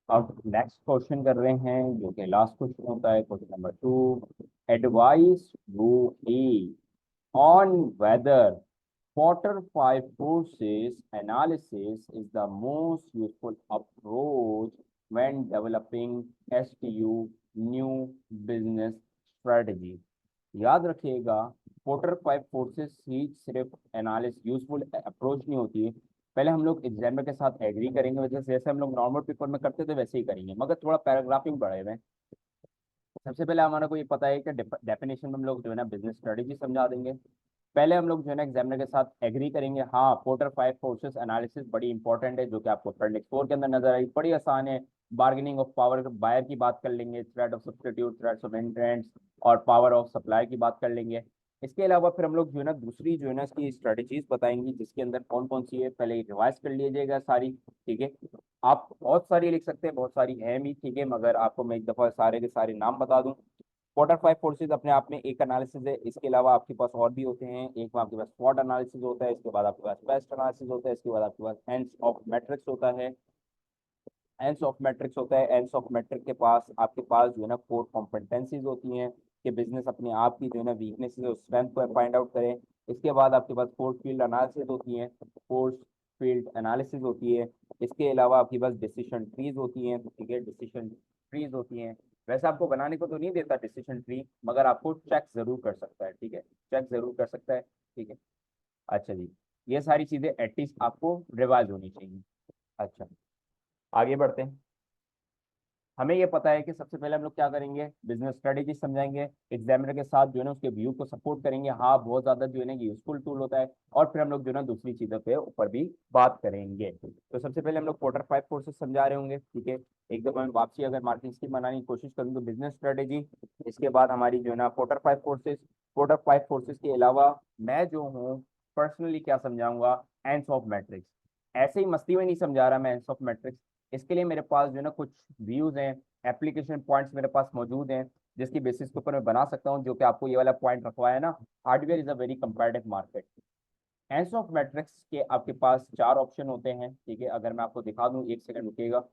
अब next question कर रहे हैं जो कि लास्ट क्वेश्चन होता है, क्वेश्चन नंबर 2। एडवाइस वो ए on whether Porter-5 forces analysis is the most useful approach when developing STU new business strategy। याद रखिएगा, पोर्टर 5 फोर्सेस ही सिर्फ एनालिस यूजफुल अप्रोच नहीं होती है। पहले हम लोग एग्जामिनर के साथ एग्री करेंगे, वैसे जैसे हम लोग नॉर्मल पेपर में करते थे वैसे ही करेंगे, मगर थोड़ा पैराग्राफिंग बढ़े हुए हैं। सबसे पहले हमारा को ये पता है कि डेफिनेशन में हम लोग जो है ना बिजनेस स्ट्रेटेजी समझा देंगे। पहले हम लोग जो है ना एग्जामिनर के साथ एग्री करेंगे, हाँ पोर्टर 5 फोर्सेस एनालिसिस बड़ी इंपॉर्टेंट है, जो कि आपको अपेंडिक्स 4 के अंदर नजर आई, बड़ी आसान है। बार्गेनिंग ऑफ पावर बायर की बात कर लेंगे, threat of substitute, threats of entrants, और पावर ऑफ सप्लाई की बात कर लेंगे। इसके अलावा फिर हम लोग जो है ना दूसरी जो है ना इसकी स्ट्रेटेजीज बताएंगी, जिसके अंदर कौन कौन सी है पहले रिवाइज कर लीजिएगा सारी। ठीक है, आप बहुत सारी लिख सकते हैं, बहुत सारी हैं भी, ठीक है, मगर आपको मैं एक दफा सारे के सारे नाम बता दूं। Porter 5 फोर्सेज अपने आप में एक एनालिसिस है, इसके अलावा आपके पास और भी होते हैं। एक आपके पास SWOT एनालिसिस होता है, इसके बाद आपके पास बेस्ट एनालिसिस होता है, इसके बाद आपके पास एंड्स ऑफ मैट्रिक्स होता है। एंड्स ऑफ मैट्रिक्स होता है, एंड्स ऑफ मैट्रिक के पास आपके पास जो है ना 4 कॉम्पिटेंसीज होती हैं कि बिजनेस अपने आप की जो है ना वीकनेसेस और स्ट्रेंथ को फाइंड आउट करें। इसके बाद आपके पास फोर्स फील्ड एनालिसिस होती है, फोर्स फील्ड एनालिसिस होती है। इसके अलावा आपके पास डिसीजन ट्रीज होती हैं, ठीक है, डिसीजन ट्रीज होती हैं। वैसे आपको बनाने को तो नहीं देता डिसीजन ट्री, मगर आपको चेक जरूर कर सकता है, ठीक है, चेक जरूर कर सकता है, ठीक है। अच्छा जी, ये सारी चीजें एटलीस्ट आपको रिवाइज होनी चाहिए। अच्छा, आगे बढ़ते हैं। हमें ये पता है कि सबसे पहले हम लोग क्या करेंगे, बिजनेस स्ट्रेटेजी समझाएंगे, एग्जामिनर के साथ जो है ना उसके व्यू को सपोर्ट करेंगे, हाँ बहुत ज्यादा जो है ना यूजफुल टूल होता है। और फिर हम लोग जो है ना दूसरी चीजों पे ऊपर भी बात करेंगे। तो सबसे पहले हम लोग पोर्टर 5 कोर्सेज समझा रहे होंगे, ठीक है। एक दफा मैं वापसी अगर मार्केटिंग स्कीम बनाने की कोशिश करूँ तो बिजनेस स्ट्रेटेजी, इसके बाद हमारी जो है ना पोर्टर 5 फोर्सेज के अलावा मैं जो हूँ पर्सनली क्या समझाऊंगा, एंड्स ऑफ मैट्रिक्स। ऐसे ही मस्ती में नहीं समझा रहा मैं एंड्स ऑफ मैट्रिक्स। इसके लिए मेरे पास जो है ना कुछ व्यूज हैं, एप्लीकेशन पॉइंट्स मेरे पास मौजूद हैं, जिसकी बेसिस के ऊपर मैं बना सकता हूँ, जो कि आपको ये वाला पॉइंट रखवाया है ना, hardware is a very comparative market. Ends of matrix के आपके पास 4 ऑप्शन होते हैं, ठीक है, अगर मैं आपको दिखा दूं, एक सेकंड रुकिएगा।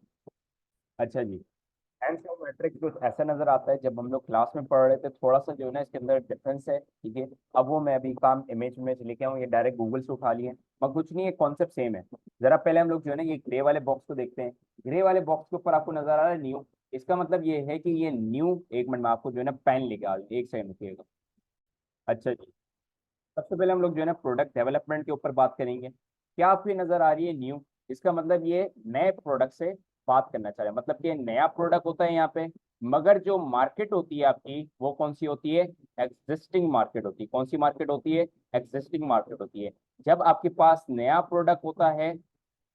अच्छा जी, एंड्स ऑफ मैट्रिक्स कुछ ऐसा नजर आता है, जब हम लोग क्लास में पढ़ रहे थे थोड़ा सा जो है ना इसके अंदर डिफरेंस है, ठीक है। अब वो मैं अभी काम इमेज इमेज लेके आऊँ, ये डायरेक्ट गूगल से उठा लिए, मगर कुछ नहीं है, कॉन्सेप्ट सेम है। जरा पहले हम लोग जो है ना ये ग्रे वाले बॉक्स को देखते हैं। ग्रे वाले बॉक्स के ऊपर आपको नजर आ रहा है न्यू, इसका मतलब ये है कि ये न्यू, एक मिनट में आपको जो है ना पेन लेके आ, एक सेकंड रुकिएगा। अच्छा जी, सबसे पहले हम लोग जो है ना प्रोडक्ट डेवलपमेंट के ऊपर बात करेंगे। क्या आपको ये नजर आ रही है न्यू, इसका मतलब ये नए प्रोडक्ट से बात करना चाह रहे हैं, मतलब कि नया प्रोडक्ट होता है यहाँ पे। मगर जो मार्केट होती है आपकी वो कौन सी होती है, एग्जिस्टिंग मार्केट होती है। कौन सी मार्केट होती है, एग्जिस्टिंग मार्केट होती है। जब आपके पास नया प्रोडक्ट होता है,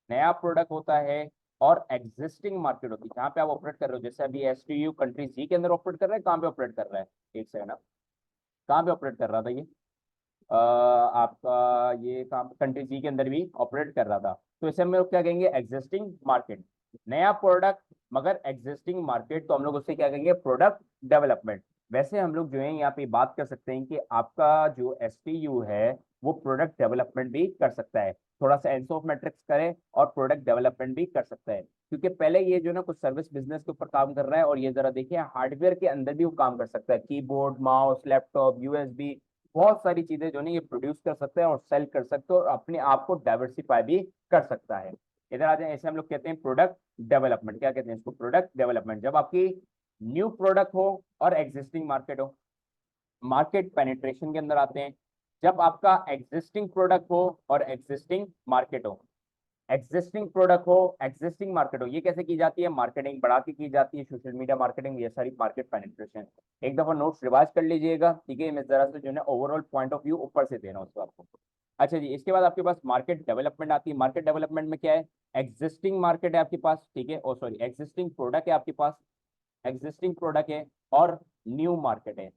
नया प्रोडक्ट होता है और एग्जिस्टिंग मार्केट होती है जहाँ पे आप ऑपरेट कर रहे हो, जैसे अभी STU कंट्री जी के अंदर ऑपरेट कर रहा है, कहाँ पे ऑपरेट कर रहा है, एक सेकंड, कहाँ पे ऑपरेट कर रहा था ये, आपका ये काम कंट्री सी के अंदर भी ऑपरेट कर रहा था। तो इसे हम लोग क्या कहेंगे, एग्जिस्टिंग मार्केट। नया प्रोडक्ट मगर एग्जिस्टिंग मार्केट, तो हम लोग उससे क्या कहेंगे, प्रोडक्ट डेवलपमेंट। वैसे हम लोग जो है यहाँ पे बात कर सकते हैं कि आपका जो STU है वो प्रोडक्ट डेवलपमेंट भी कर सकता है, थोड़ा सा एंड ऑफ मैट्रिक्स करे और प्रोडक्ट डेवलपमेंट भी कर सकता है। क्योंकि पहले ये जो ना कुछ सर्विस बिजनेस के ऊपर काम कर रहा है, और ये जरा देखिए हार्डवेयर के अंदर भी वो काम कर सकता है, कीबोर्ड, माउस, लैपटॉप, USB, बहुत सारी चीजें जो है ये प्रोड्यूस कर सकते हैं और सेल कर सकते हैं, और अपने आप को डाइवर्सिफाई भी कर सकता है। इधर आ जाए, ऐसे हम लोग कहते हैं प्रोडक्ट डेवलपमेंट। क्या कहते हैं इसको, प्रोडक्ट डेवलपमेंट। जब आपकी न्यू प्रोडक्ट हो और एग्जिस्टिंग मार्केट हो, मार्केट पेनिट्रेशन के अंदर आते हैं। जब आपका एग्जिस्टिंग प्रोडक्ट हो और एग्जिस्टिंग मार्केट हो, एग्जिस्टिंग प्रोडक्ट हो, एग्जिस्टिंग मार्केट हो, ये कैसे की जाती है, मार्केटिंग बढ़ा के की जाती है, सोशल मीडिया मार्केटिंग, ये सारी मार्केट पेनिट्रेशन। एक दफा नोट्स रिवाइज कर लीजिएगा, ठीक है, मैं जरा से जो है ना ओवरऑल पॉइंट ऑफ व्यू ऊपर से दे रहा हूँ उसको आपको। अच्छा जी, इसके बाद आपके पास मार्केट डेवलपमेंट आती है। मार्केट डेवलपमेंट में क्या है, एग्जिस्टिंग मार्केट है आपके पास, ठीक है, ओ सॉरी एग्जिस्टिंग प्रोडक्ट है आपके पास, एग्जिस्टिंग प्रोडक्ट है, और न्यू मार्केट है।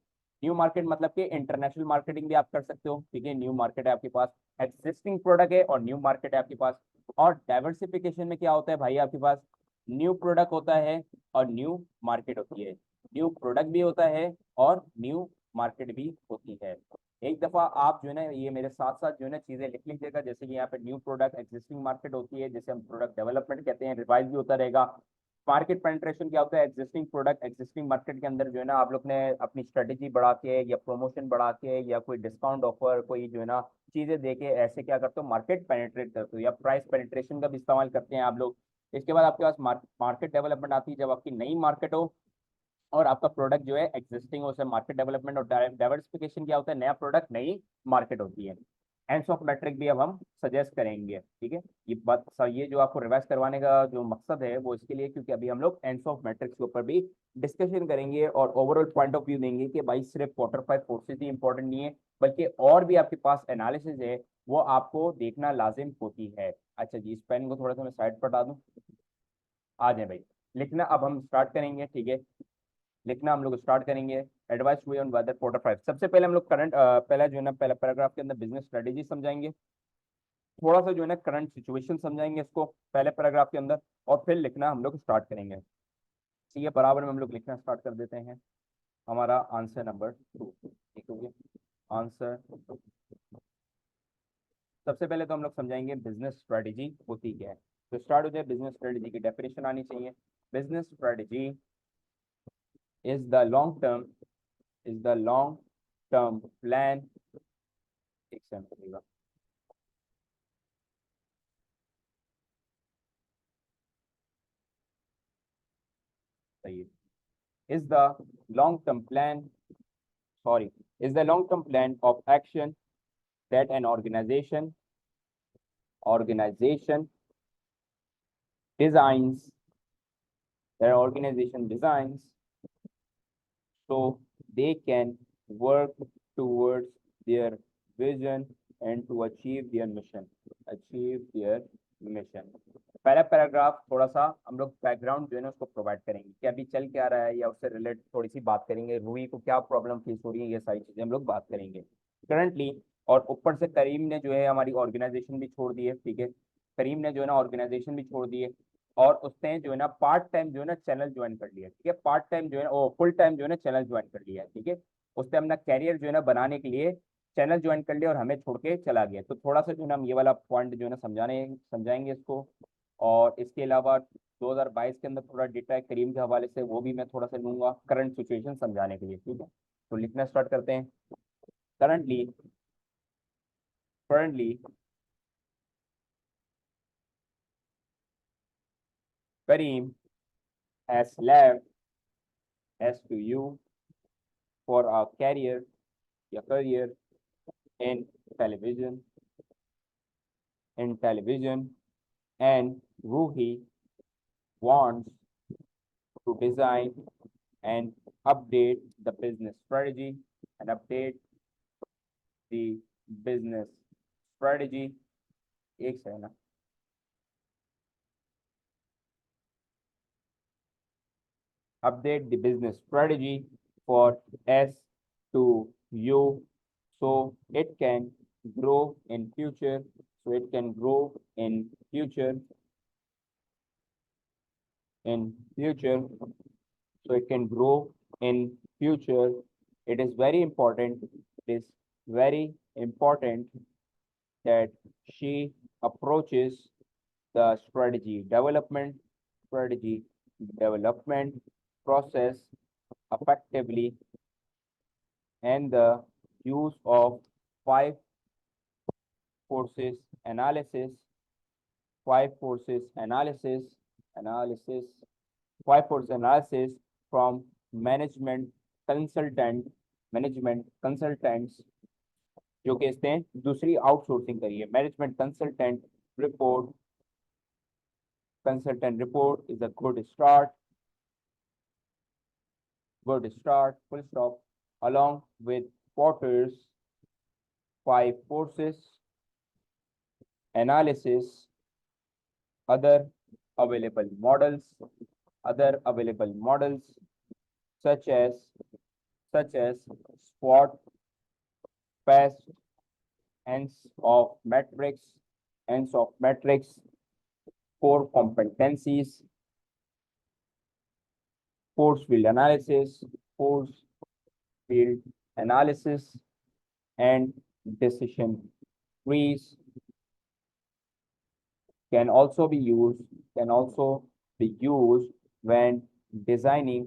न्यू मार्केट मतलब कि इंटरनेशनल मार्केटिंग भी आप कर सकते हो, ठीक है, न्यू मार्केट है आपके पास, एग्जिस्टिंग प्रोडक्ट है और न्यू मार्केट है आपके पास। और डाइवर्सिफिकेशन में क्या होता है भाई, आपके पास न्यू प्रोडक्ट होता है और न्यू मार्केट होती है, न्यू प्रोडक्ट भी होता है और न्यू मार्केट भी होती है। एक दफा आप जो है ना ये मेरे साथ साथ जो है ना चीजें लिख लीजिएगा, जैसे कि यहाँ पे न्यू प्रोडक्ट, एग्जिस्टिंग मार्केट होती है, जैसे हम प्रोडक्ट डेवलपमेंट कहते हैं, रिवाइज भी होता रहेगा। मार्केट पेनिट्रेशन क्या होता है, एग्जिस्टिंग प्रोडक्ट एग्जिस्टिंग मार्केट के अंदर जो है ना आप लोग ने अपनी स्ट्रेटेजी बढ़ा के या प्रमोशन बढ़ा के या कोई डिस्काउंट ऑफर कोई जो है ना चीजें दे के ऐसे क्या करते हो, मार्केट पेनिट्रेट करते हो, या प्राइस पेनिट्रेशन का भी इस्तेमाल करते हैं आप लोग। इसके बाद आपके पास मार्केट डेवलपमेंट आती है, जब आपकी नई मार्केट हो और आपका प्रोडक्ट जो है एग्जिस्टिंग हो, उसे मार्केट डेवलपमेंट। और डाइवर्सिफिकेशन क्या होता है, नया प्रोडक्ट नई मार्केट होती है। एंड्स ऑफ मैट्रिक भी अब हम सजेस्ट करेंगे, ठीक है। ये बात ये जो आपको रिवाइज करवाने का जो मकसद है वो इसके लिए, क्योंकि अभी हम लोग एंड्स ऑफ मैट्रिक्स के ऊपर भी डिस्कशन करेंगे और ओवरऑल पॉइंट ऑफ व्यू देंगे कि भाई सिर्फ क्वार्टर फाइव फोर्सेज ही इंपॉर्टेंट नहीं है, बल्कि और भी आपके पास एनालिसिस है वो आपको देखना लाजिम होती है। अच्छा जी, इस पेन को थोड़ा सा मैं साइड पर हटा दूं। आ जाए भाई, लिखना अब हम स्टार्ट करेंगे, ठीक है। लिखना हम लोग स्टार्ट करेंगे। एडवाइस हुई ऑन वेदर क्वार्टर फाइव। सबसे पहले हम लोग करंट पहला जो है ना पहला पैराग्राफ के अंदर बिजनेस स्ट्रेटेजी समझाएंगे, थोड़ा सा जो है ना करंट सिचुएशन समझाएंगे इसको पहले पैराग्राफ के अंदर, और फिर लिखना हम लोग स्टार्ट करेंगे। ठीक है, बराबर में हम लोग लिखना स्टार्ट कर देते हैं। हमारा आंसर नंबर 2, ठीक हो गया आंसर। सबसे पहले तो हम लोग समझाएंगे बिजनेस स्ट्रेटेजी होती क्या है। तो स्टार्ट हो जाए, बिजनेस स्ट्रेटेजी की डेफिनेशन आनी चाहिए। Business strategy is the long term is the long term plan, एक सेकंड लगेगा, सही है। is the long term plan, sorry, is the long term plan of action that an organization designs, so they can work towards their vision and to achieve their mission। पहला paragraph थोड़ा सा हम लोग background जो है ना उसको provide करेंगे कि अभी चल क्या रहा है, या उससे रिलेटेड थोड़ी सी बात करेंगे, रूही को क्या प्रॉब्लम फेस हो रही है, ये सारी चीजें हम लोग बात करेंगे करंटली। और ऊपर से करीम ने जो है हमारी ऑर्गेनाइजेशन भी छोड़ दी है, ठीक है। करीम ने जो है ना ऑर्गेनाइजेशन भी छोड़ दी है, और उसने जो है ना पार्ट टाइम जो है ना चैनल ज्वाइन कर लिया, ठीक है। पार्ट टाइम जो है ना फुल टाइम जो है ना चैनल ज्वाइन कर लिया है, ठीक है। उसने अपना कैरियर जो है ना बनाने के लिए चैनल ज्वाइन कर लिया और हमें छोड़ के चला गया। तो थोड़ा सा जो है ना हम ये वाला पॉइंट जो है ना समझाएंगे इसको। और इसके अलावा 2022 के अंदर थोड़ा डेटा है करीम के हवाले से, वो भी मैं थोड़ा सा लूंगा करंट सिचुएशन समझाने के लिए, ठीक है। तो लिखना स्टार्ट करते हैं। Currently currently Kareem has left SQU for a career in television television, and Ruhi wants to design and update the business strategy and update the business strategy, एक सेकंड ना, update the business strategy for S2U so it can grow in future, so it can grow in future, in future, so it can grow in future. It is very important, it is very important that she approaches the strategy development process effectively, and the use of five forces analysis, five forces analysis, analysis, five forces analysis from management consultant, management consultants जो कि इसने दूसरी outsourcing करी है। Management consultant report is a good start, full stop, along with Potter's five forces analysis, other available models, other available models such as SWOT, PEST, ends of matrix, core competencies, force field analysis, and decision trees can also be used when designing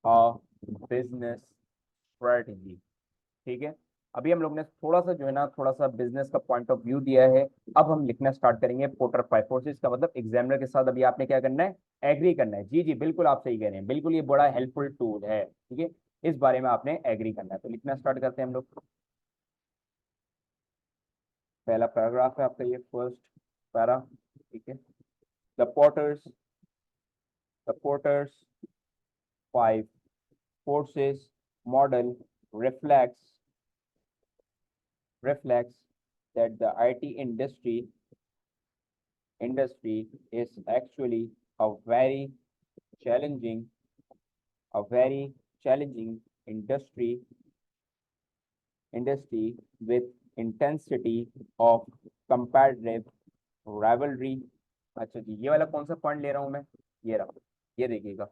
a business strategy। ठीक है, अभी हम लोग ने थोड़ा सा जो है ना, थोड़ा सा बिजनेस का पॉइंट ऑफ व्यू दिया है। अब हम लिखना स्टार्ट करेंगे पोर्टर फाइव फोर्सेस का मतलब एग्जामिनर के साथ अभी आपने क्या करना है, एग्री करना है। जी जी बिल्कुल आप सही कह रहे हैं, बिल्कुल ये बड़ा हेल्पफुल टूल है। ठीक है, इस बारे में आपने एग्री करना है, तो लिखना स्टार्ट करते हैं हम लोग। पहला पैराग्राफ है आपका ये फर्स्ट पैरा। ठीक है, the porters, the Porter's five forces model reflects reflects that the IT industry is actually a very challenging a very challenging industry with intensity of competitive rivalry। अच्छा जी, ये वाला कौन सा पॉइंट ले रहा हूँ मैं, ये रहा, ये देखिएगा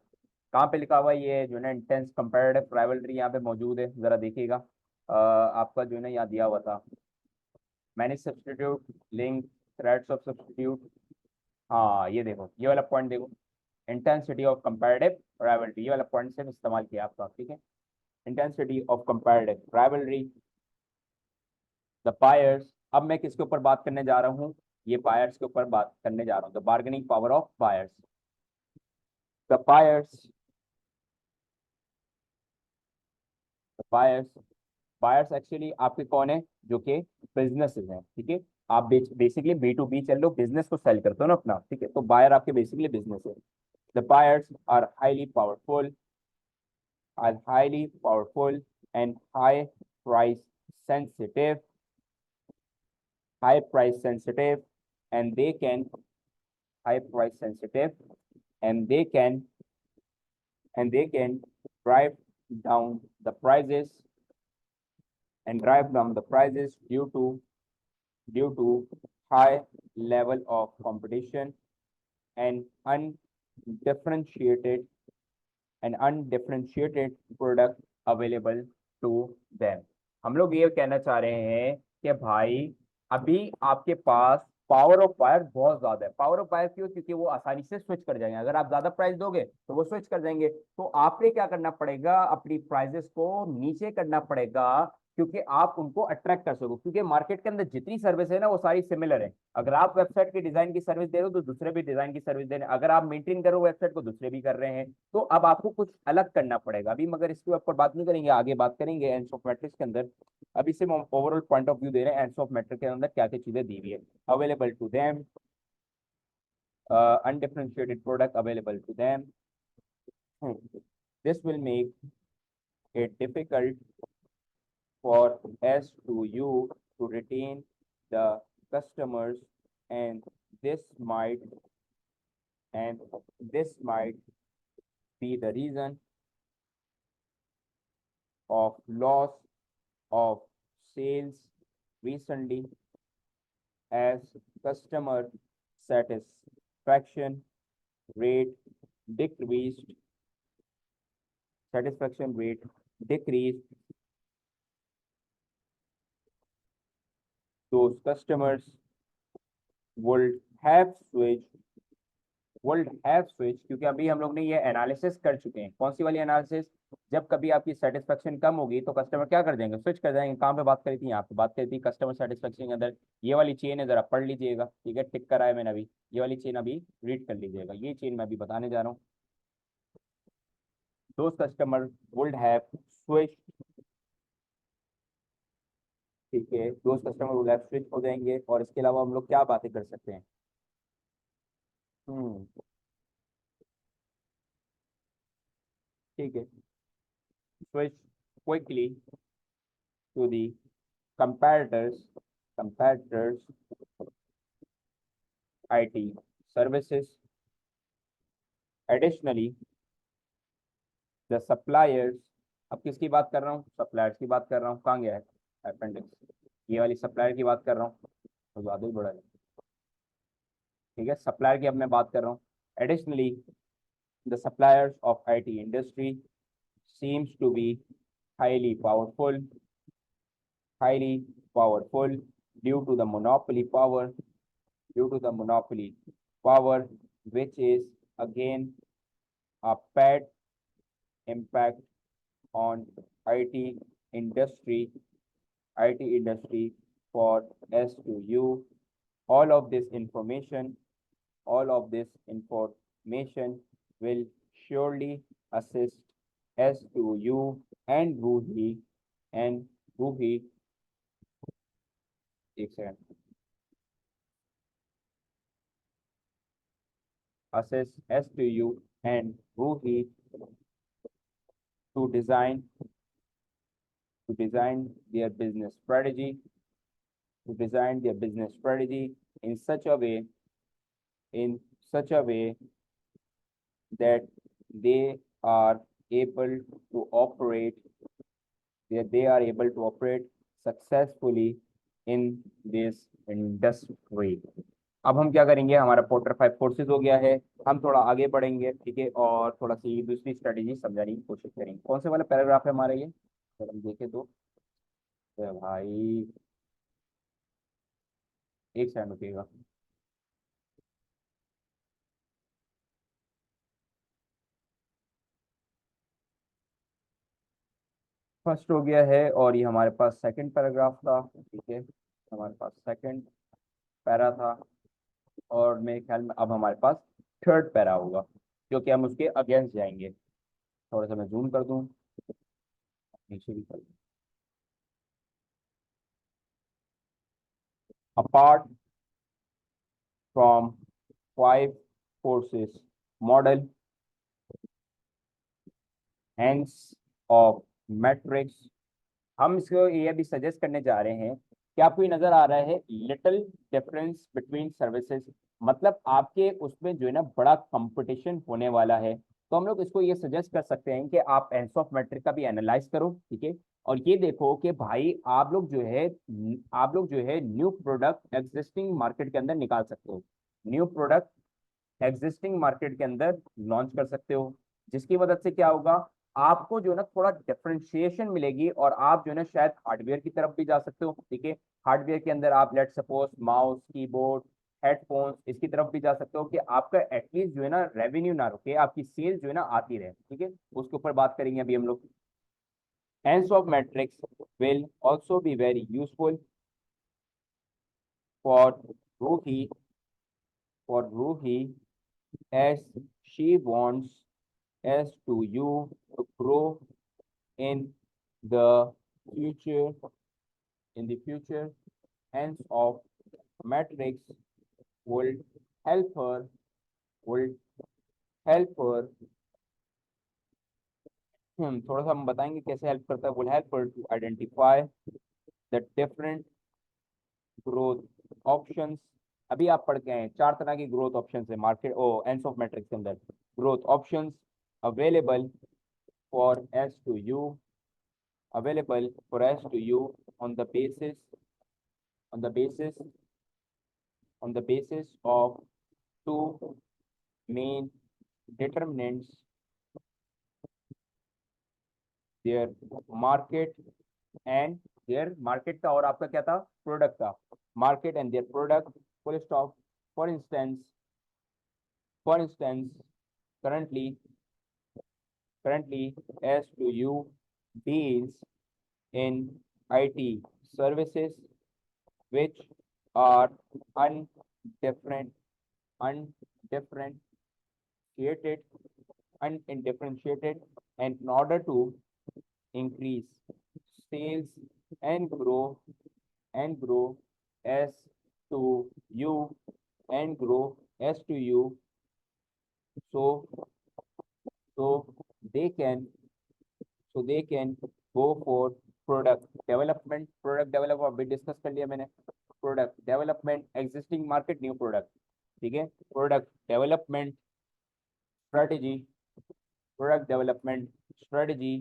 कहाँ पे लिखा हुआ है, ये जो है ना इंटेंस कंपैरेटिव राइवलरी यहाँ पे मौजूद है, जरा देखिएगा। आपका जो है ना यहाँ दिया हुआ था, मैंने substitute link threads of substitute. हाँ ये देखो, ये वाला पॉइंट देखो, इंटेंसिटी ऑफ कंपैरेटिव राइवलरी, ये वाला पॉइंट से इस्तेमाल किया आपका। ठीक है, intensity of comparative rivalry, the buyers. अब मैं किसके ऊपर बात करने जा रहा हूँ, ये बायर्स के ऊपर बात करने जा रहा हूँ, the bargaining power of buyers. The buyers, buyers, buyers actually आपके कौन है, जो कि बिजनेसेस हैं। ठीक है, आप बेसिकली बी टू बी चल लो, बिजनेस को सेल करते हो ना अपना। ठीक है, तो बायर आपके बेसिकली बिजनेस है। The buyers are highly powerful, are highly powerful and price sensitive, high price sensitive, and they can high price sensitive, and they can drive down the prices due to high level of competition and undifferentiated product available to them। हम लोग ये कहना चाह रहे हैं कि भाई अभी आपके पास पावर ऑफ बायर बहुत ज्यादा है। पावर ऑफ बायर क्यों, क्योंकि वो आसानी से स्विच कर जाएंगे, अगर आप ज्यादा प्राइस दोगे तो वो स्विच कर जाएंगे। तो आपने क्या करना पड़ेगा, अपनी प्राइसेस को नीचे करना पड़ेगा, क्योंकि आप उनको अट्रैक्ट कर सको। क्योंकि मार्केट के अंदर जितनी सर्विस है ना वो सारी सिमिलर है। अगर आप वेबसाइट के डिजाइन की सर्विस दे रहे हो तो दूसरे भी डिजाइन की सर्विस दे रहे हैं, अगर आप मेंटेन कर रहे हो वेबसाइट को दूसरे भी कर रहे हैं। तो अब आपको कुछ अलग करना पड़ेगा। अभी मगर इसके ऊपर बात नहीं करेंगे, आगे बात करेंगे एंड्स ऑफ मैट्रिक्स के अंदर। अभी से हम ओवरऑल पॉइंट ऑफ व्यू दे रहे हैं एंड्स ऑफ मैट्रिक्स के अंदर क्या क्या चीजें दी हुई है। Available to them, undifferentiated product available to them। This will make it difficult for S to U to retain the customers, and this might and this might be the reason of loss of sales recently, as customer satisfaction rate decreased satisfaction rate decreased those customers would have switched क्योंकि अभी हम लोग ने ये analysis कर चुके हैं। कौन सी वाली एनालिसिस, जब कभी आपकी सेटिस्फेक्शन कम होगी तो कस्टमर क्या कर देंगे, स्विच कर जाएंगे। कहाँ पे बात करी थी, यहाँ पे बात करी थी कस्टमर सेटिस्फेक्शन के अंदर। ये वाली चेन है, जरा पढ़ लीजिएगा। ठीक है, टिक करा है मैंने अभी, ये वाली चेन अभी रीड कर लीजिएगा। ये चेन मैं अभी बताने जा रहा हूँ। Those customer would have switch, ठीक है, those customer would have switch हो जाएंगे। और इसके अलावा हम लोग क्या बातें कर सकते हैं, ठीक है, switch quickly to the competitors IT services। Additionally, the suppliers, अब किसकी बात कर रहा हूँ, सप्लायर्स की बात कर रहा हूँ। कहाँ गया है अपेंडिक्स, ये वाली सप्लायर की बात कर रहा हूँ, तो ज्यादा ही बड़ा है। ठीक है, सप्लायर की अब मैं बात कर रहा हूँ। Additionally, the suppliers of IT industry seems to be highly powerful highly powerful due to the monopoly power, which is again a bad impact on IT industry, IT industry for S2U. All of this information, all of this information will surely assist S2U and Ruhi, एक second, assist S2U and Ruhi to design their business strategy, in such a way, in such a way that they are able to operate, successfully in this industry. अब हम क्या करेंगे, हमारा porter 5 forces हो गया है, हम थोड़ा आगे बढ़ेंगे, ठीक है, और थोड़ा सी दूसरी स्ट्रेटेजी समझाने की कोशिश करेंगे। कौन से वाला पैराग्राफ है हमारा ये, अगर हम देखें तो भाई एक सेकंड रुकिएगा। फर्स्ट हो गया है और ये हमारे पास सेकंड पैराग्राफ था, ठीक है, हमारे पास सेकंड पैरा था, और मेरे ख्याल में अब हमारे पास थर्ड पैरा होगा, क्योंकि हम उसके अगेंस्ट जाएंगे। थोड़ा सा मैं जूम कर दूं, नीचे भी कर दूं। Apart from 5 forces model, Ansoff matrix, हम इसको ये भी सजेस्ट करने जा रहे हैं कि आपको ये नजर आ रहा है लिटिल डिफरेंस बिटवीन सर्विसेज, मतलब आपके उसमें जो है ना बड़ा कंपटीशन होने वाला है, तो हम लोग इसको ये सजेस्ट कर सकते हैं कि आप एंस ऑफ मैट्रिक का भी एनालाइज करो, ठीक है, और ये देखो कि भाई आप लोग जो है न्यू प्रोडक्ट एग्जिस्टिंग मार्केट के अंदर निकाल सकते हो, न्यू प्रोडक्ट एग्जिस्टिंग मार्केट के अंदर लॉन्च कर सकते हो, जिसकी मदद से क्या होगा, आपको जो है ना थोड़ा डिफरेंशिएशन मिलेगी, और आप जो है ना शायद हार्डवेयर की तरफ भी जा सकते हो, ठीक है, हार्डवेयर के अंदर आप let suppose mouse, keyboard, headphones, इसकी तरफ भी जा सकते हो, कि आपका एटलीस्ट जो है ना रेवेन्यू ना रुके, आपकी सेल जो है ना आती रहे, ठीक है, उसके ऊपर बात करेंगे अभी हम लोग। Hence of matrix will also be very useful for Ruhi, as she wants us to you to grow in the future. Hence of matrix would help her, would help her. थोड़ा सा हम बताएंगे कैसे हेल्प करता है। Would help her to identify the different growth options. अभी आप पढ़ के आए 4 तरह की ग्रोथ ऑप्शंस है market Ansoff matrix के अंदर। Growth options available for us to you, available for us to you on the basis on the basis on the basis of two main determinants, their market and their market था, और आपका क्या था, product था, market and their product, full stop। for instance currently as to you deals in IT services which are undifferent undifferentiated undifferentiated, and in order to increase sales and grow as to you and grow as to you, so so they can go for product development. Product develop अभी discuss कर लिया मैंने, product development, existing market, new product, ठीक है, product development strategy, product development strategy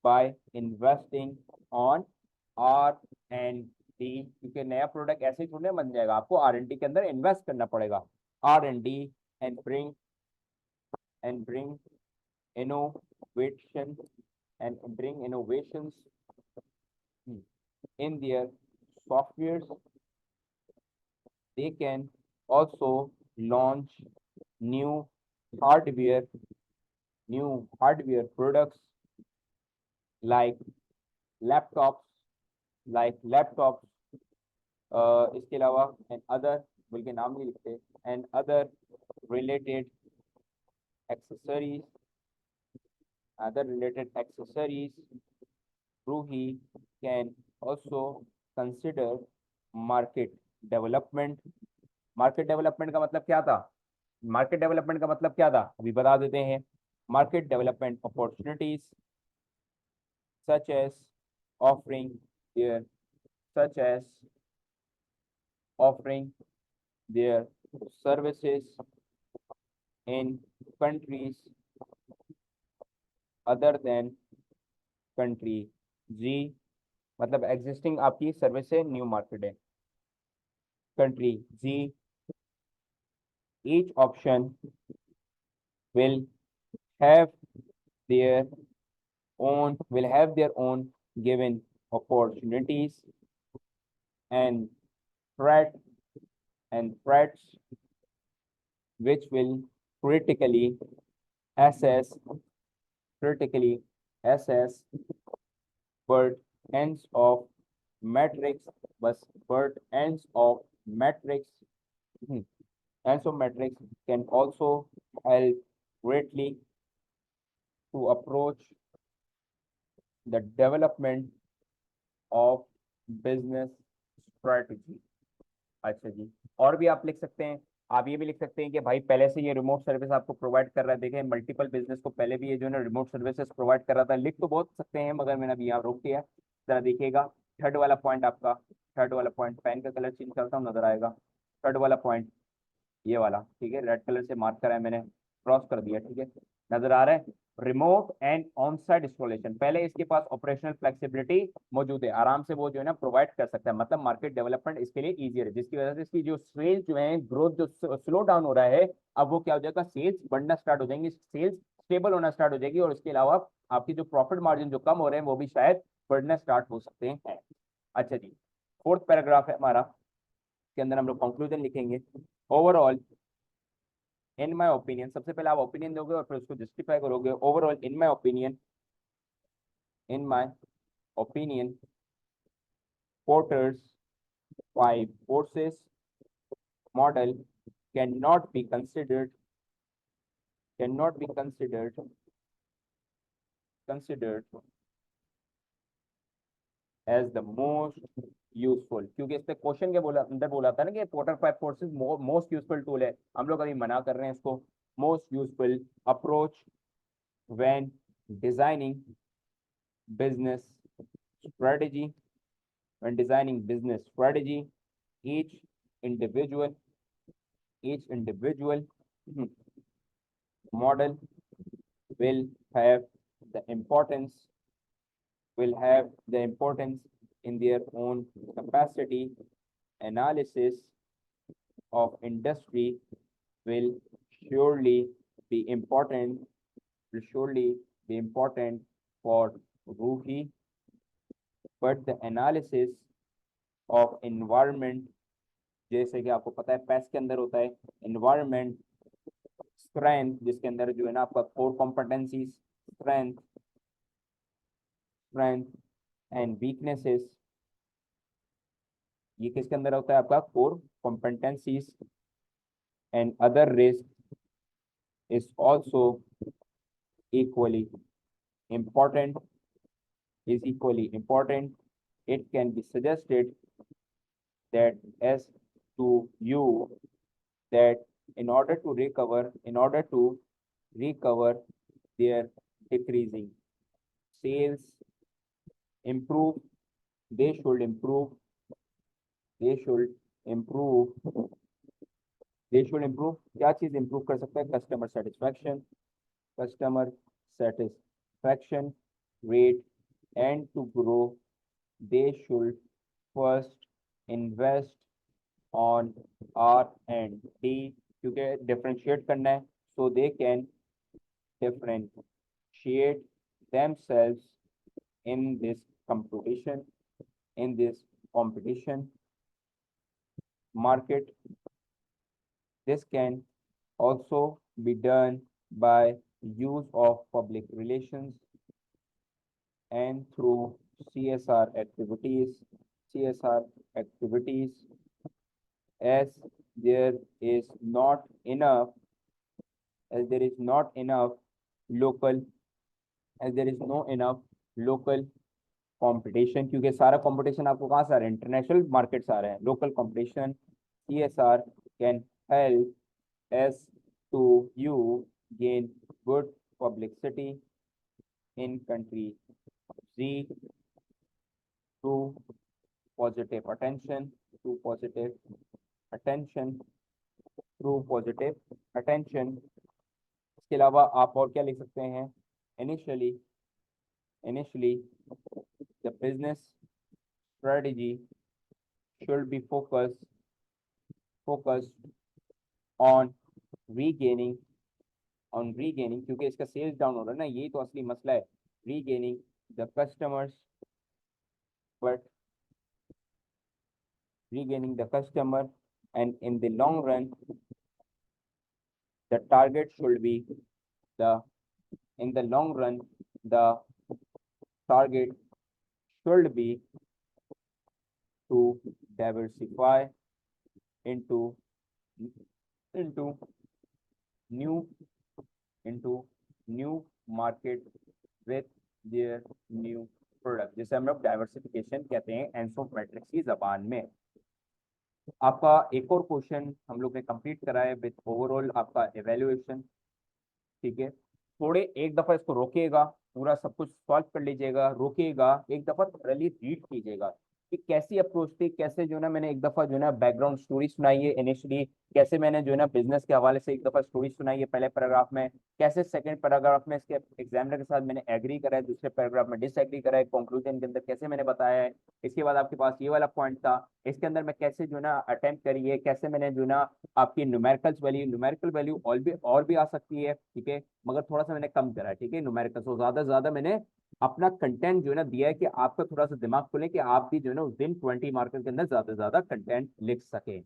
by investing on R&D, क्योंकि नया product ऐसे ही थोड़ी बन जाएगा, आपको R&D के अंदर इन्वेस्ट करना पड़ेगा। R&D and bring innovation and bring innovations in their softwares. They can also launch new hardware new hardware products like laptops, like laptops, इसके अलावा and other, बल्कि नाम नहीं लिखते, and other related accessories, Ruhi can also consider market development. Market development का मतलब क्या था? मार्केट डेवलपमेंट का मतलब क्या था अभी बता देते हैं. Market development opportunities such as offering their such as offering their services in countries other than country G, मतलब एग्जिस्टिंग आपकी सर्विस है, न्यू मार्केट है. Country G, each option will have their will have their own given opportunities and threat threats, which will critically assess critically assess but ends of matrix बस but ends of matrix ends of matrix can also help greatly to approach the development of business strategy. अच्छा जी, और भी आप लिख सकते हैं. आप ये भी लिख सकते हैं कि भाई पहले से ये रिमोट सर्विस आपको प्रोवाइड कर रहा है. देखें मल्टीपल बिजनेस को पहले भी ये जो है ना रिमोट सर्विसेज प्रोवाइड कर रहा था. लिख तो बहुत सकते हैं मगर मैंने अभी यहाँ रोक दिया. जरा देखिएगा थर्ड वाला पॉइंट आपका. थर्ड वाला पॉइंट, पेन का कलर चेंज करता हूँ, नजर आएगा. थर्ड वाला पॉइंट ये वाला, ठीक है, रेड कलर से मार्क करा है मैंने, क्रॉस कर दिया, ठीक है, नजर आ रहा है. Remote and on site installation, पहले इसके पास ऑपरेशनल फ्लेक्सिबिलिटी मौजूद है, आराम से वो जो है ना प्रोवाइड कर सकता है. मतलब मार्केट डेवलपमेंट इसके लिए इजियर है, जिसकी वजह से इसकी जो सेल्स जो है, ग्रोथ जो स्लो डाउन हो रहा है, अब वो क्या हो जाएगा, सेल्स बढ़ना स्टार्ट हो जाएंगे, सेल्स स्टेबल होना स्टार्ट हो जाएगी. और इसके अलावा आपकी जो प्रॉफिट मार्जिन जो कम हो रहे हैं वो भी शायद बढ़ना स्टार्ट हो सकते हैं. अच्छा जी, फोर्थ पैराग्राफ है हमारा, के अंदर हम लोग कंक्लूजन लिखेंगे. ओवरऑल इन माई ओपिनियन, सबसे पहले आप ओपिनियन दोगे और फिर उसको जस्टिफाई करोगे. Overall in my opinion Porter's five forces model cannot be considered cannot be considered as the most useful, क्योंकि इसने क्वेश्चन के बोला अंदर बोला था ना कि porter five forces most useful tool है. हम लोग अभी मना कर रहे हैं इसको. Most useful approach when designing business strategy each individual model will have the importance in their own capacity. Analysis of industry will surely be important for Ruhi, but the analysis of environment, जैसे कि आपको पता है पैस के अंदर होता है environment, strength, जिसके अंदर जो है ना आपका core competencies, strength and weaknesses, ये किसके अंदर होता है आपका core competencies, and other risk is also equally important. It can be suggested that as to you that in order to recover their decreasing sales, improve they should improve क्या चीज improve कर सकता है, customer satisfaction rate, and to grow they should first invest on R&D, क्योंकि differentiate करना है, so they can differentiate themselves in this competition market. This can also be done by use of public relations and through CSR activities, CSR activities, as there is not enough, as there is not enough local, as there is no enough local competition, क्योंकि सारा competition आपको कहाँ से आ रहा है, international market से आ रहे हैं. Local competition, CSR can help us to you gain good publicity in country Z through positive attention, through positive attention, through positive attention. इसके अलावा आप और क्या लिख सकते हैं, initially the business strategy should be focused on regaining, क्योंकि इसका सेल्स डाउन हो रहा है ना, यही तो असली मसला है, regaining the customers, but regaining the customer, and in the long run the target should be the in the long run the target should be to diversify into new new market with their new product, जिसे हम लोग diversification कहते हैं Enzo matrix की जबान में. आपका एक और क्वेश्चन हम लोग ने कंप्लीट करा है विद ओवरऑल आपका एवेल्युएशन. ठीक है, थोड़े एक दफा इसको रोकिएगा, पूरा सब कुछ सॉल्व कर लीजिएगा, रोकिएगा, एक दफा थोड़ी रीड कीजिएगा कि कैसी अप्रोच थी, कैसे जो ना मैंने एक दफा जो ना बैकग्राउंड स्टोरी सुनाई है इनिशियली, कैसे मैंने जो ना बिजनेस के हवाले से एक दफा स्टोरी सुनाई है पहले पैराग्राफ में, कैसे सेकंड पैराग्राफ में इसके एग्जामिनर के साथ मैंने एग्री करा है, दूसरे पैराग्राफ में डिसएग्री करा है, कंक्लूजन के अंदर कैसे मैंने बताया है. इसके बाद आपके पास ये वाला पॉइंट था, इसके अंदर मैं कैसे जो ना अटेम्प्ट करी है, कैसे मैंने जो ना आपकी न्यूमेरिकल वैल्यू और भी आ सकती है. ठीक है, मगर थोड़ा सा मैंने कम करा है. ठीक है, न्यूमेरिकल तो ज्यादा से ज्यादा मैंने अपना कंटेंट जो है ना दिया है कि आपका थोड़ा सा दिमाग खुले कि आप भी जो है ना उस दिन 20 मार्क्स के अंदर ज्यादा से ज्यादा कंटेंट लिख सके.